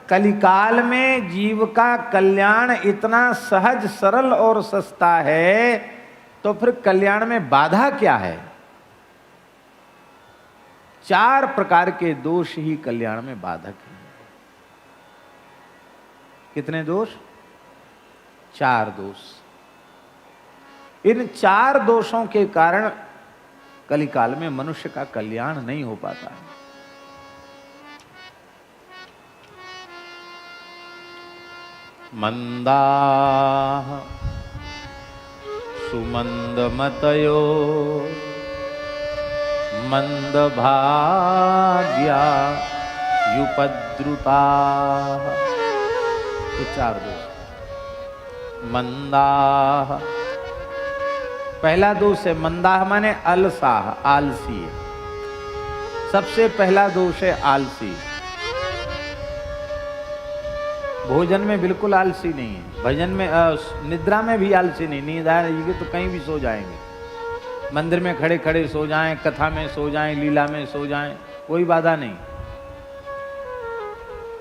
कलिकाल में जीव का कल्याण इतना सहज सरल और सस्ता है, तो फिर कल्याण में बाधा क्या है? 4 प्रकार के दोष ही कल्याण में बाधक हैं। कितने दोष? 4 दोष। इन 4 दोषों के कारण कलिकाल में मनुष्य का कल्याण नहीं हो पाता है। मंदाः सुमंदमतयो मंदभाग्या युपद्रुताः। ये 4 दोष। मंदाः, पहला दोष है मंदाह माने अलसाह, आलसी। सबसे पहला दोष है आलसी। भोजन में बिल्कुल आलसी नहीं है, भजन में निद्रा में भी आलसी नहीं। नींद आएगी तो कहीं भी सो जाएंगे, मंदिर में खड़े खड़े सो जाएं, कथा में सो जाएं, लीला में सो जाएं, कोई बाधा नहीं।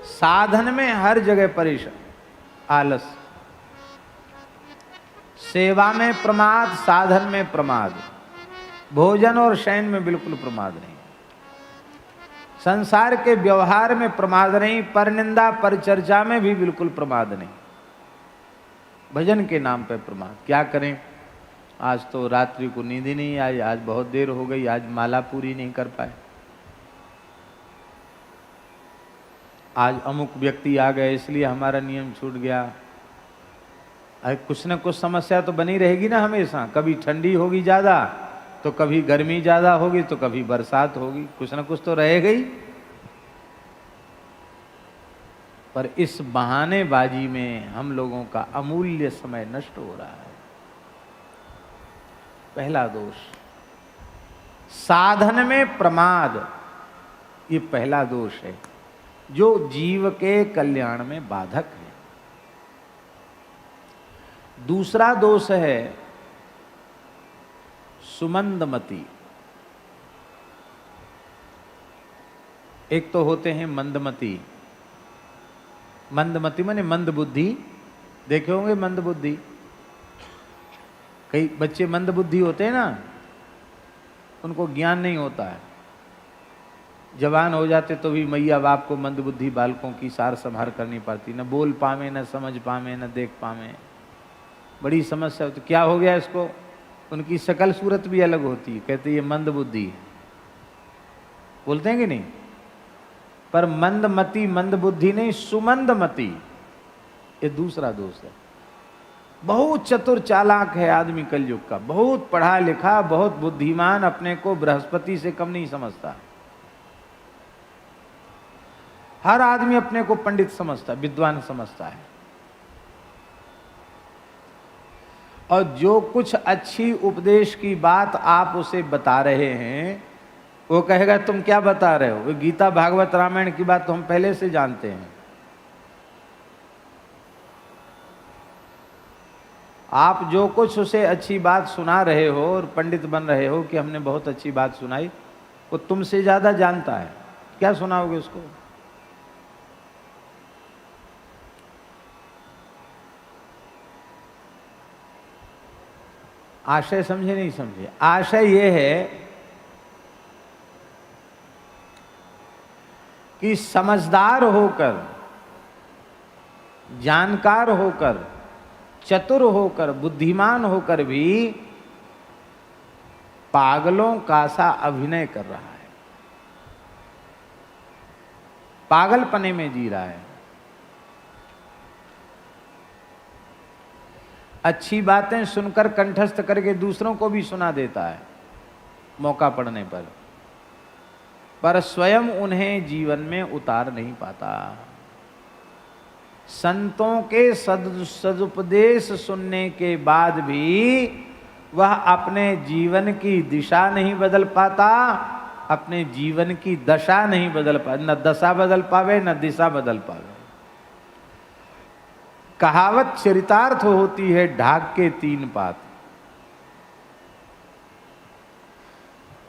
साधन में हर जगह परेशान, आलस। सेवा में प्रमाद, साधन में प्रमाद, भोजन और शयन में बिल्कुल प्रमाद नहीं, संसार के व्यवहार में प्रमाद नहीं, परनिंदा परचर्चा में भी बिल्कुल प्रमाद नहीं, भजन के नाम पे प्रमाद। क्या करें, आज तो रात्रि को नींद ही नहीं आई, आज बहुत देर हो गई, आज माला पूरी नहीं कर पाए, आज अमुक व्यक्ति आ गए इसलिए हमारा नियम छूट गया। अरे कुछ न कुछ समस्या तो बनी रहेगी ना हमेशा। कभी ठंडी होगी ज़्यादा तो कभी गर्मी ज़्यादा होगी तो कभी बरसात होगी, कुछ न कुछ तो रहेगा ही। पर इस बहानेबाजी में हम लोगों का अमूल्य समय नष्ट हो रहा है। पहला दोष साधन में प्रमाद, ये पहला दोष है जो जीव के कल्याण में बाधक है। दूसरा दोष है सुमंदमति। एक तो होते हैं मंदमति। मंदमति माने मंद बुद्धि, देखे होंगे मंद बुद्धि। कई बच्चे मंद बुद्धि होते हैं ना, उनको ज्ञान नहीं होता है, जवान हो जाते तो भी मैया बाप को मंद बुद्धि बालकों की सार संभार करनी पड़ती, न बोल पावे, न समझ पावे, न देख पावे, बड़ी समस्या होती। क्या हो गया इसको? उनकी शकल सूरत भी अलग होती है, कहते ये मंद बुद्धि है, बोलते हैं कि नहीं? पर मंदमति मंद बुद्धि नहीं, सुमंदमति, ये दूसरा दोष है। बहुत चतुर चालाक है आदमी कलयुग का, बहुत पढ़ा लिखा, बहुत बुद्धिमान, अपने को बृहस्पति से कम नहीं समझता। हर आदमी अपने को पंडित समझता, विद्वान समझता है, और जो कुछ अच्छी उपदेश की बात आप उसे बता रहे हैं वो कहेगा तुम क्या बता रहे हो, वो गीता भागवत रामायण की बात तो हम पहले से जानते हैं। आप जो कुछ उसे अच्छी बात सुना रहे हो और पंडित बन रहे हो कि हमने बहुत अच्छी बात सुनाई, वो तुमसे ज्यादा जानता है, क्या सुनाओगे उसको? आशय समझे नहीं समझे? आशय ये है कि समझदार होकर, जानकार होकर, चतुर होकर, बुद्धिमान होकर भी पागलों का सा अभिनय कर रहा है, पागलपने में जी रहा है। अच्छी बातें सुनकर कंठस्थ करके दूसरों को भी सुना देता है मौका पड़ने पर स्वयं उन्हें जीवन में उतार नहीं पाता। संतों के सदुपदेश सुनने के बाद भी वह अपने जीवन की दिशा नहीं बदल पाता, अपने जीवन की दशा नहीं बदल पाता, न दशा बदल पावे न दिशा बदल पावे। कहावत चरितार्थ होती है, ढाक के 3 पात।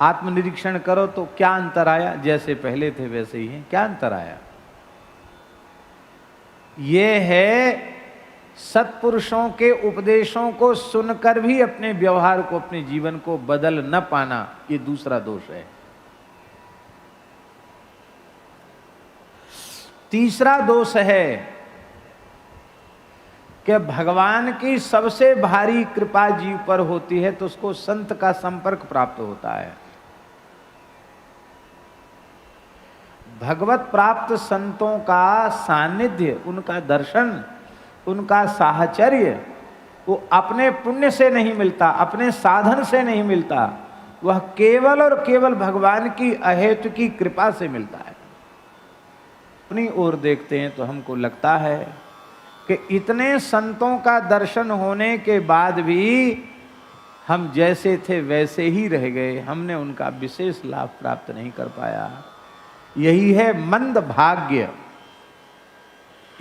आत्मनिरीक्षण करो तो क्या अंतर आया? जैसे पहले थे वैसे ही हैं, क्या अंतर आया? ये है सत्पुरुषों के उपदेशों को सुनकर भी अपने व्यवहार को, अपने जीवन को बदल न पाना, ये दूसरा दोष है। तीसरा दोष है कि भगवान की सबसे भारी कृपा जीव पर होती है तो उसको संत का संपर्क प्राप्त होता है। भगवत प्राप्त संतों का सानिध्य, उनका दर्शन, उनका साहचर्य वो अपने पुण्य से नहीं मिलता, अपने साधन से नहीं मिलता, वह केवल और केवल भगवान की अहेतु की कृपा से मिलता है। अपनी ओर देखते हैं तो हमको लगता है कि इतने संतों का दर्शन होने के बाद भी हम जैसे थे वैसे ही रह गए, हमने उनका विशेष लाभ प्राप्त नहीं कर पाया। यही है मंद भाग्य।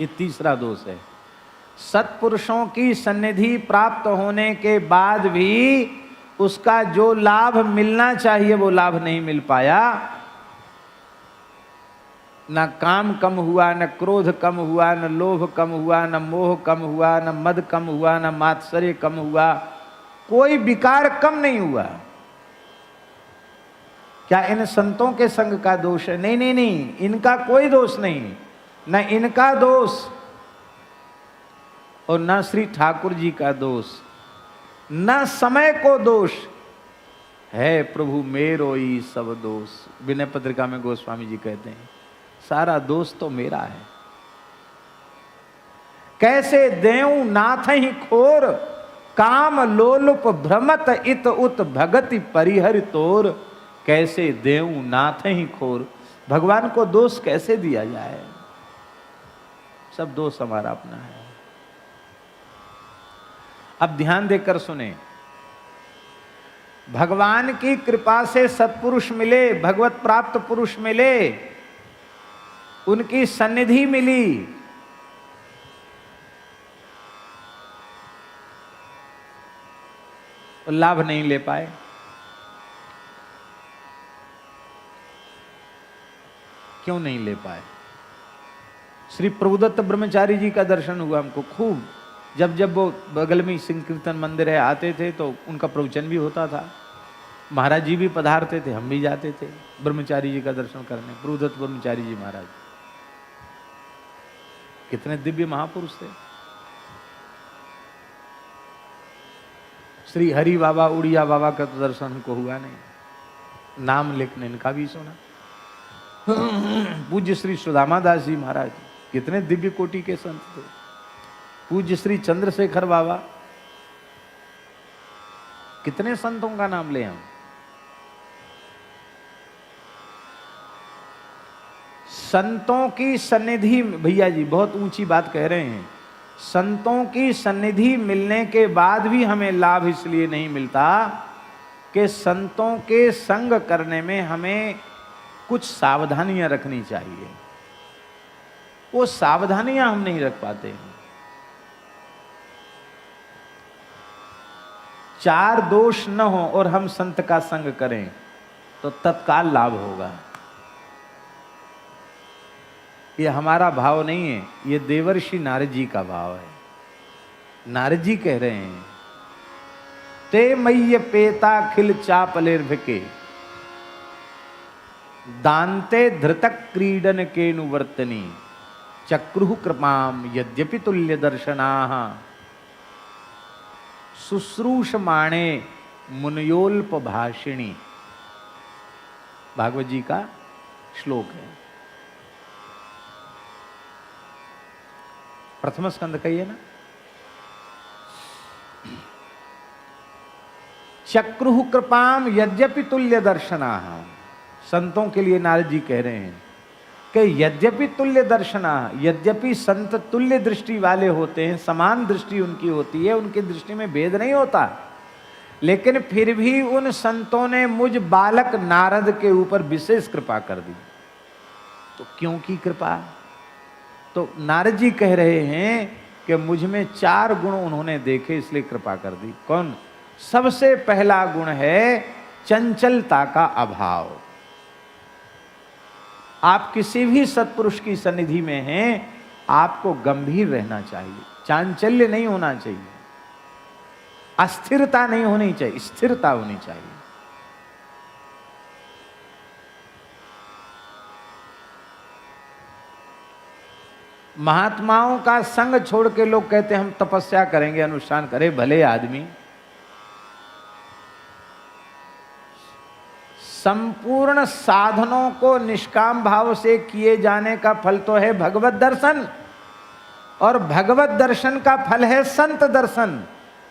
ये तीसरा दोष है। सत्पुरुषों की सन्निधि प्राप्त होने के बाद भी उसका जो लाभ मिलना चाहिए वो लाभ नहीं मिल पाया। न काम कम हुआ, न क्रोध कम हुआ, न लोभ कम हुआ, न मोह कम हुआ, न मद कम हुआ, न मात्सर्य कम हुआ, कोई विकार कम नहीं हुआ। क्या इन संतों के संग का दोष है? नहीं नहीं नहीं, इनका कोई दोष नहीं, न इनका दोष और न श्री ठाकुर जी का दोष, न समय को दोष है। प्रभु मेरो ही सब दोष। विनय पत्रिका में गोस्वामी जी कहते हैं सारा दोष तो मेरा है। कैसे देऊं नाथ ही खोर, काम लोलुप भ्रमत इत उत भगति परिहर तोर। कैसे देऊं नाथ ही खोर, भगवान को दोष कैसे दिया जाए? सब दोष हमारा अपना है। अब ध्यान देकर सुने, भगवान की कृपा से सत्पुरुष मिले, भगवत प्राप्त पुरुष मिले, उनकी सन्निधि मिली, तो लाभ नहीं ले पाए। क्यों नहीं ले पाए? श्री प्रभुदत्त ब्रह्मचारी जी का दर्शन हुआ हमको खूब। जब जब वो बगल में संकीर्तन मंदिर है आते थे तो उनका प्रवचन भी होता था। महाराज जी भी पधारते थे, हम भी जाते थे ब्रह्मचारी जी का दर्शन करने। प्रभुदत्त ब्रह्मचारी जी महाराज कितने दिव्य महापुरुष थे। श्री हरि बाबा, उड़िया बाबा का तो दर्शन हमको हुआ नहीं, नाम लेकिन इनका भी सुना। पूज्य श्री सुदामा दास जी महाराज कितने दिव्य कोटि के संत थे। पूज्य श्री चंद्रशेखर बाबा, कितने संतों का नाम ले हम। संतों की सन्निधि, भैया जी बहुत ऊंची बात कह रहे हैं। संतों की सन्निधि मिलने के बाद भी हमें लाभ इसलिए नहीं मिलता कि संतों के संग करने में हमें कुछ सावधानियां रखनी चाहिए। वो सावधानियां हम नहीं रख पाते हैं। चार दोष न हो और हम संत का संग करें तो तत्काल लाभ होगा। ये हमारा भाव नहीं है, ये देवर्षि नारद जी का भाव है। नारद जी कह रहे हैं, ते मय्य पेता खिल चापलेर्भिके दान्ते धृतक क्रीडन केनुवर्तनी चक्रुः कृपाम यद्यपि तुल्य दर्शनाः शुश्रूषमाणे मुनयोल्प भाषिणी। भागवत जी का श्लोक है, प्रथम स्कंद का ही है ना। चक्रुः कृपाम यद्यपि तुल्य दर्शनाः। संतों के लिए नारद जी कह रहे हैं कि यद्यपि तुल्य दर्शनाः, यद्यपि संत तुल्य दृष्टि वाले होते हैं, समान दृष्टि उनकी होती है, उनकी दृष्टि में भेद नहीं होता, लेकिन फिर भी उन संतों ने मुझ बालक नारद के ऊपर विशेष कृपा कर दी। तो क्यों की कृपा? तो नारद जी कह रहे हैं कि मुझ में चार गुण उन्होंने देखे इसलिए कृपा कर दी। कौन? सबसे पहला गुण है चंचलता का अभाव। आप किसी भी सत्पुरुष की सन्निधि में हैं, आपको गंभीर रहना चाहिए, चांचल्य नहीं होना चाहिए, अस्थिरता नहीं होनी चाहिए, स्थिरता होनी चाहिए। महात्माओं का संग छोड़ के लोग कहते हैं हम तपस्या करेंगे, अनुष्ठान करें। भले आदमी, संपूर्ण साधनों को निष्काम भाव से किए जाने का फल तो है भगवत दर्शन, और भगवत दर्शन का फल है संत दर्शन।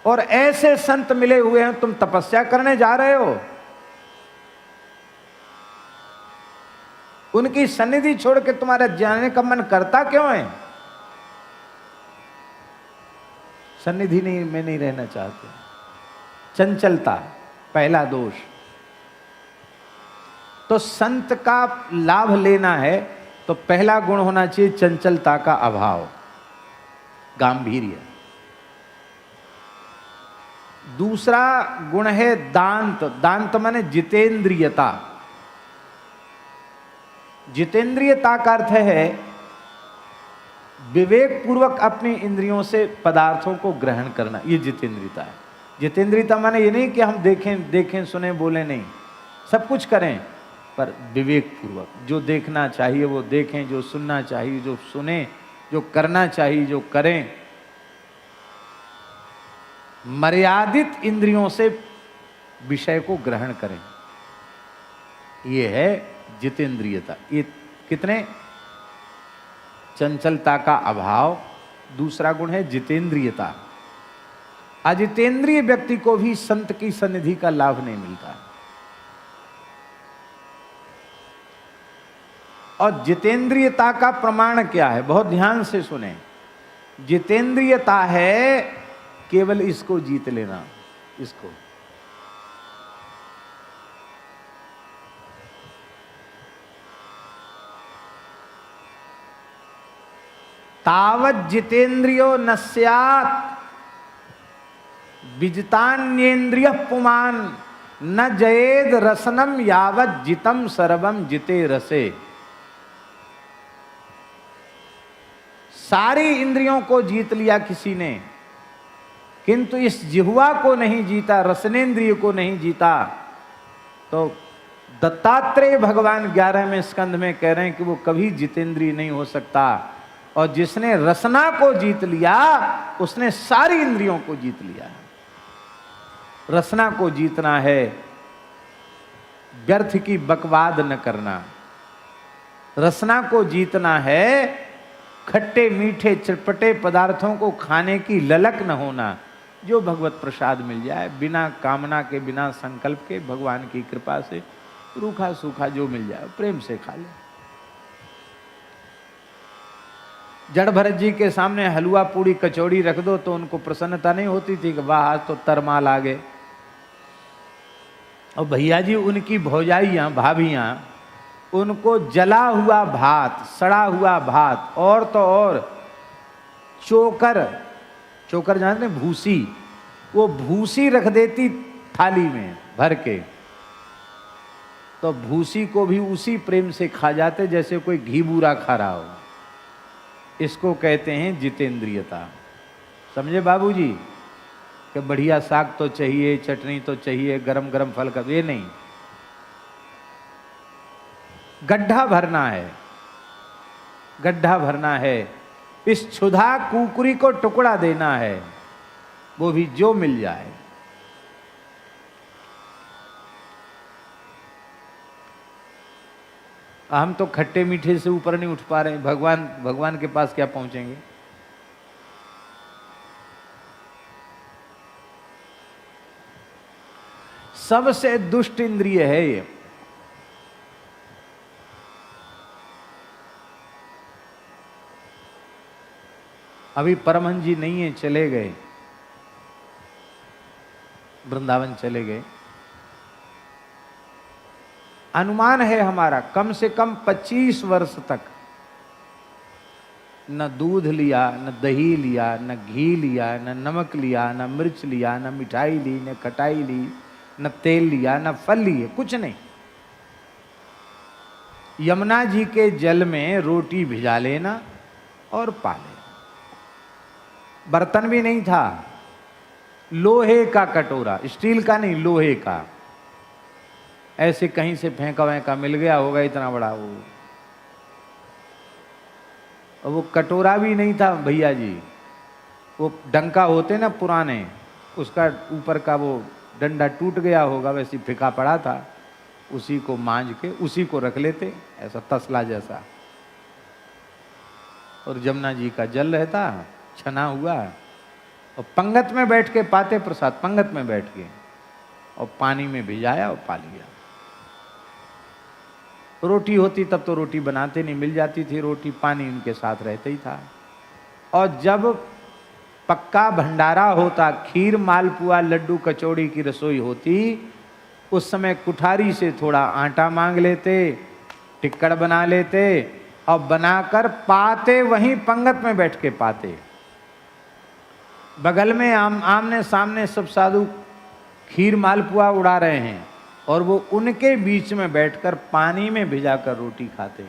और ऐसे संत मिले हुए हैं, तुम तपस्या करने जा रहे हो, उनकी सन्निधि छोड़ के तुम्हारा जाने का मन करता क्यों है? सन्निधि में नहीं रहना चाहते। चंचलता पहला दोष। तो संत का लाभ लेना है तो पहला गुण होना चाहिए चंचलता का अभाव, गांभीर्य। दूसरा गुण है दांत। दांत माने जितेंद्रियता। जितेंद्रियता का अर्थ है विवेक पूर्वक अपनी इंद्रियों से पदार्थों को ग्रहण करना, ये जितेंद्रियता है। जितेंद्रियता माने ये नहीं कि हम देखें सुने बोले, नहीं, सब कुछ करें पर विवेक पूर्वक। जो देखना चाहिए वो देखें, जो सुनना चाहिए जो सुने, जो करना चाहिए जो करें। मर्यादित इंद्रियों से विषय को ग्रहण करें, ये है जितेंद्रियता। ये कितने? चंचलता का अभाव। दूसरा गुण है जितेंद्रियता। अजितेंद्रिय व्यक्ति को भी संत की सन्निधि का लाभ नहीं मिलता। और जितेंद्रियता का प्रमाण क्या है? बहुत ध्यान से सुने। जितेंद्रियता है केवल इसको जीत लेना, इसको। तावत जितेंद्रियो न स्यात् विजितान्येन्द्रिय पुमान न जयेद रसनम यावत जितम सर्वम जिते रसे। सारी इंद्रियों को जीत लिया किसी ने, किंतु इस जिह्वा को नहीं जीता, रसनेन्द्रिय को नहीं जीता, तो दत्तात्रेय भगवान 11वें स्कंद में कह रहे हैं कि वो कभी जितेंद्रिय नहीं हो सकता। और जिसने रसना को जीत लिया उसने सारी इंद्रियों को जीत लिया। रसना को जीतना है, व्यर्थ की बकवाद न करना। रसना को जीतना है, खट्टे मीठे चटपटे पदार्थों को खाने की ललक न होना। जो भगवत प्रसाद मिल जाए, बिना कामना के, बिना संकल्प के, भगवान की कृपा से रूखा सूखा जो मिल जाए प्रेम से खा ले। जड़ भरत जी के सामने हलवा पूड़ी कचौड़ी रख दो तो उनको प्रसन्नता नहीं होती थी कि वाह आज तो तरमाल आ गए। और भैया जी उनकी भौजाइयाँ, भाभियाँ, उनको जला हुआ भात, सड़ा हुआ भात, और तो और चोकर, चोकर जानते हैं, भूसी, वो भूसी रख देती थाली में भर के, तो भूसी को भी उसी प्रेम से खा जाते जैसे कोई घी बूरा खा रहा हो। इसको कहते हैं जितेंद्रियता। समझे बाबूजी? कि बढ़िया साग तो चाहिए, चटनी तो चाहिए, गरम गरम फल का, ये नहीं। गड्ढा भरना है, गड्ढा भरना है, इस क्षुधा कुकुरी को टुकड़ा देना है, वो भी जो मिल जाए। हम तो खट्टे मीठे से ऊपर नहीं उठ पा रहे हैं, भगवान के पास क्या पहुंचेंगे? सबसे दुष्ट इंद्रिय है ये। अभी परमहंस जी नहीं है, चले गए, वृंदावन चले गए। अनुमान है हमारा कम से कम 25 वर्ष तक न दूध लिया, न दही लिया, न घी लिया, न नमक लिया, न मिर्च लिया, न मिठाई ली, न खटाई ली, न तेल लिया, न फल लिए, कुछ नहीं। यमुना जी के जल में रोटी भिजा लेना, और पाले। बर्तन भी नहीं था, लोहे का कटोरा, स्टील का नहीं, लोहे का। ऐसे कहीं से फेंका वैंका मिल गया होगा इतना बड़ा वो। और वो कटोरा भी नहीं था भैया जी, वो डंका होते ना पुराने, उसका ऊपर का वो डंडा टूट गया होगा, वैसे फिका पड़ा था। उसी को मांझ के उसी को रख लेते, ऐसा तसला जैसा। और जमुना जी का जल रहता छना हुआ, और पंगत में बैठ के पाते प्रसाद, पंगत में बैठ के, और पानी में भिजाया और पा लिया। रोटी होती तब तो रोटी बनाते नहीं, मिल जाती थी रोटी, पानी उनके साथ रहता ही था। और जब पक्का भंडारा होता, खीर मालपुआ लड्डू कचौड़ी की रसोई होती, उस समय कुठारी से थोड़ा आटा मांग लेते, टिक्कड़ बना लेते, और बनाकर पाते वहीं पंगत में बैठ के पाते। बगल में आमने सामने सब साधु खीर मालपुआ उड़ा रहे हैं, और वो उनके बीच में बैठकर पानी में भिजाकर रोटी खाते।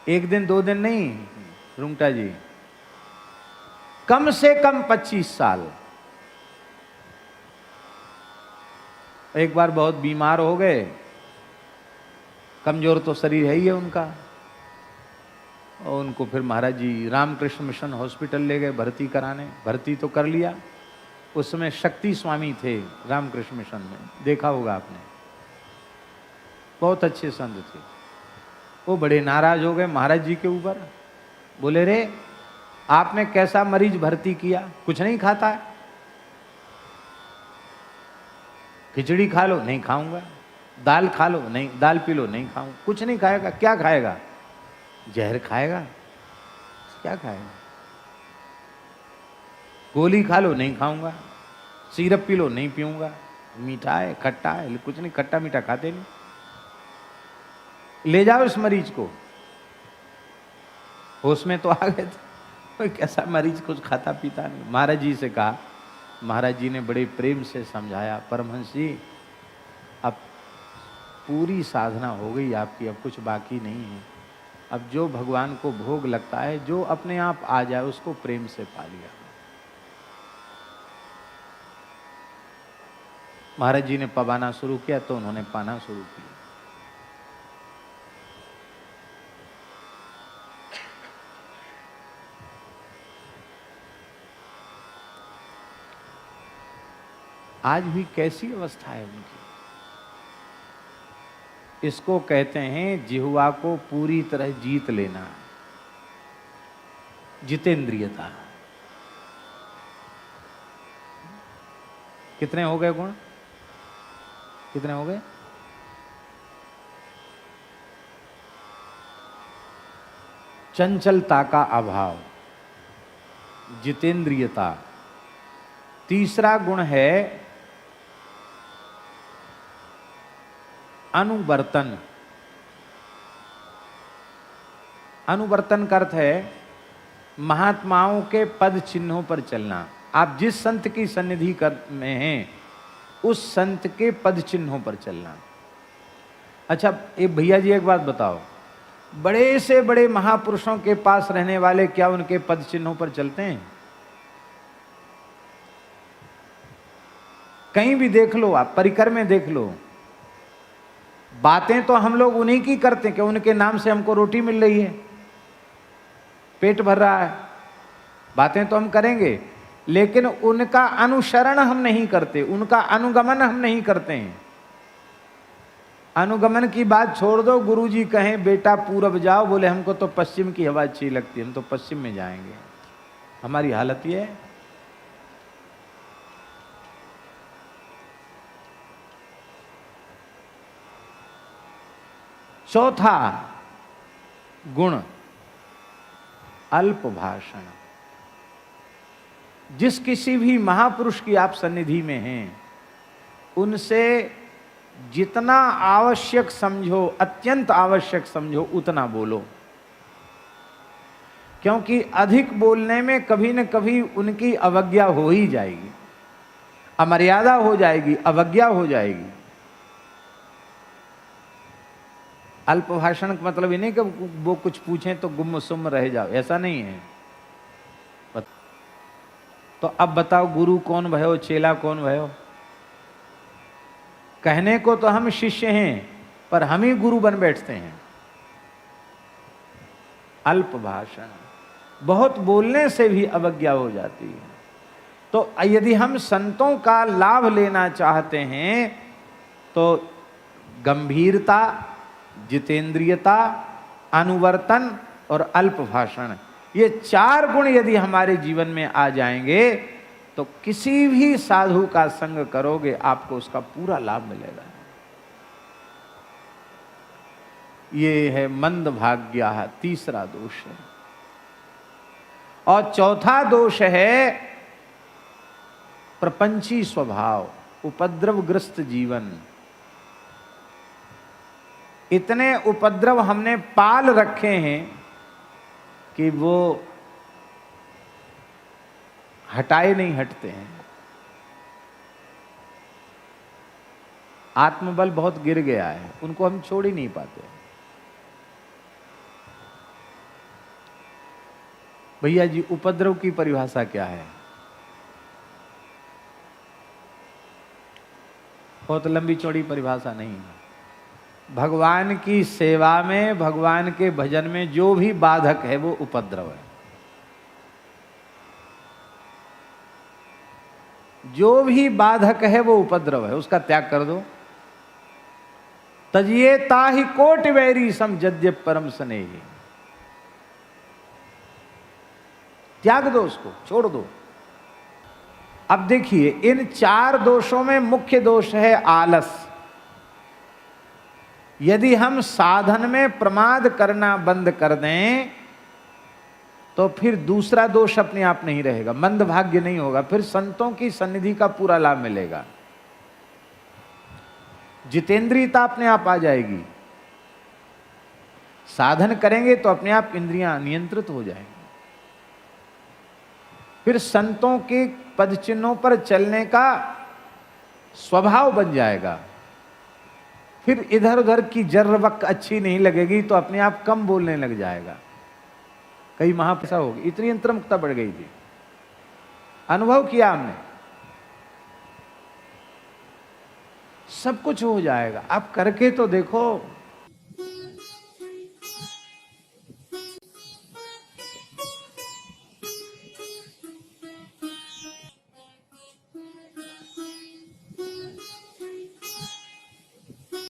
एक दिन 2 दिन नहीं रुंगटा जी, कम से कम 25 साल। एक बार बहुत बीमार हो गए, कमजोर तो शरीर है ही है उनका, और उनको फिर महाराज जी रामकृष्ण मिशन हॉस्पिटल ले गए भर्ती कराने। भर्ती तो कर लिया। उस समय शक्ति स्वामी थे रामकृष्ण मिशन में, देखा होगा आपने, बहुत अच्छे संत थे। वो बड़े नाराज हो गए महाराज जी के ऊपर, बोले रे आपने कैसा मरीज भर्ती किया, कुछ नहीं खाता है, खिचड़ी खा लो, नहीं खाऊंगा, दाल खा लो, नहीं, दाल पी लो, नहीं खाऊंगा, कुछ नहीं खाएगा, क्या खाएगा, जहर खाएगा, क्या खाएगा, गोली खा लो, नहीं खाऊंगा, सिरप पी लो, नहीं पीऊंगा, मीठा है खट्टा है, कुछ नहीं, खट्टा मीठा खाते नहीं, ले जाओ इस मरीज को। होश में तो आ गए थे, कोई कैसा मरीज कुछ खाता पीता नहीं। महाराज जी से कहा, महाराज जी ने बड़े प्रेम से समझाया, परमहंस जी अब पूरी साधना हो गई आपकी, अब कुछ बाकी नहीं है, अब जो भगवान को भोग लगता है, जो अपने आप आ जाए उसको प्रेम से पा लिया। महाराज जी ने पवाना शुरू किया तो उन्होंने पाना शुरू किया। आज भी कैसी अवस्था है उनकी। इसको कहते हैं जिह्वा को पूरी तरह जीत लेना, जितेंद्रियता। कितने हो गए गुण, कितने हो गए? चंचलता का अभाव, जितेंद्रियता। तीसरा गुण है अनुवर्तन। अनुवर्तन का अर्थ है महात्माओं के पद चिन्हों पर चलना। आप जिस संत की सन्निधि में हैं, उस संत के पद चिन्हों पर चलना। अच्छा एक भैया जी एक बात बताओ, बड़े से बड़े महापुरुषों के पास रहने वाले क्या उनके पद चिन्हों पर चलते हैं? कहीं भी देख लो आप, परिकर में देख लो, बातें तो हम लोग उन्हीं की करते हैं कि उनके नाम से हमको रोटी मिल रही है, पेट भर रहा है, बातें तो हम करेंगे, लेकिन उनका अनुसरण हम नहीं करते, उनका अनुगमन हम नहीं करते हैं। अनुगमन की बात छोड़ दो, गुरुजी कहें बेटा पूरब जाओ, बोले हमको तो पश्चिम की हवा अच्छी लगती है, हम तो पश्चिम में जाएंगे। हमारी हालत ये है। चौथा गुण अल्प भाषण। जिस किसी भी महापुरुष की आप सन्निधि में हैं, उनसे जितना आवश्यक समझो, अत्यंत आवश्यक समझो, उतना बोलो, क्योंकि अधिक बोलने में कभी न कभी उनकी अवज्ञा हो ही जाएगी, अमर्यादा हो जाएगी, अवज्ञा हो जाएगी। अल्प भाषण का मतलब ये नहीं कि वो कुछ पूछें तो गुम सुम रह जाओ, ऐसा नहीं है। तो अब बताओ गुरु कौन भयो, चेला कौन भयो? कहने को तो हम शिष्य हैं, पर हम ही गुरु बन बैठते हैं। अल्प भाषण, बहुत बोलने से भी अवज्ञा हो जाती है। तो यदि हम संतों का लाभ लेना चाहते हैं तो गंभीरता, जितेंद्रियता, अनुवर्तन और अल्प भाषण, ये 4 गुण यदि हमारे जीवन में आ जाएंगे तो किसी भी साधु का संग करोगे आपको उसका पूरा लाभ मिलेगा। ये है मंद भाग्य, तीसरा दोष है। और चौथा दोष है प्रपंची स्वभाव, उपद्रवग्रस्त जीवन। इतने उपद्रव हमने पाल रखे हैं कि वो हटाए नहीं हटते हैं। आत्मबल बहुत गिर गया है, उनको हम छोड़ ही नहीं पाते। भैया जी, उपद्रव की परिभाषा क्या है? बहुत लंबी चौड़ी परिभाषा नहीं है। भगवान की सेवा में, भगवान के भजन में जो भी बाधक है वो उपद्रव है। जो भी बाधक है वो उपद्रव है, उसका त्याग कर दो। तजिए ताहि कोटि वैरी सम जद्य परम स्नेही। त्याग दो, उसको छोड़ दो। अब देखिए, इन 4 दोषों में मुख्य दोष है आलस। यदि हम साधन में प्रमाद करना बंद कर दें तो फिर दूसरा दोष अपने आप नहीं रहेगा, मंद भाग्य नहीं होगा, फिर संतों की सन्निधि का पूरा लाभ मिलेगा। जितेंद्रियता अपने आप आ जाएगी। साधन करेंगे तो अपने आप इंद्रियां नियंत्रित हो जाएंगी। फिर संतों के पद चिन्हों पर चलने का स्वभाव बन जाएगा। फिर इधर उधर की जर्रवक अच्छी नहीं लगेगी तो अपने आप कम बोलने लग जाएगा। कई महापैसा होगी, इतनी अंतर्मुखता बढ़ गई थी, अनुभव किया हमने। सब कुछ हो जाएगा, आप करके तो देखो।